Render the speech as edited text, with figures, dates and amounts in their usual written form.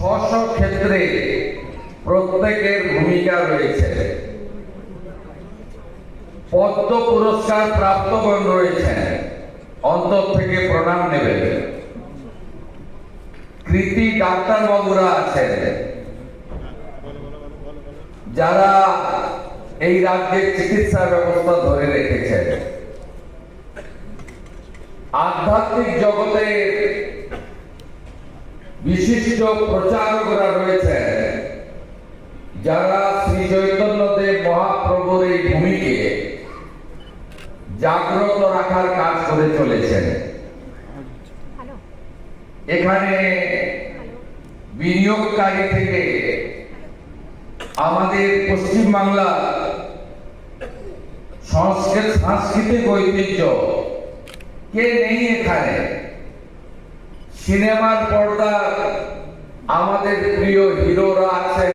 600 ক্ষেত্রে প্রত্যেকের ভূমিকা রয়েছে। পদ্ম পুরস্কার প্রাপ্তগণ রয়েছেন, অন্তর থেকে প্রণাম নেবেন। কৃতি ডাক্তার বাবুরা আছেন, যারা এই রাজ্যের চিকিৎসা ব্যবস্থা ধরে রেখেছেন। আধ্যাত্মিক জগতে বিশিষ্ট প্রচারকরা রয়েছেন, যারা শ্রী চৈতন্যদেব মহাপ্রভুর এই ভূমিকে জাগ্রত রাখার কাজ করে চলেছেন। এখানে বিনিয়োগকারী থেকে আমাদের পশ্চিমবাংলা সাংস্কৃতিক ঐতিহ্য কে নেই এখানে। সিনেমার পর্দা আমাদের প্রিয় হিরোরা আছে।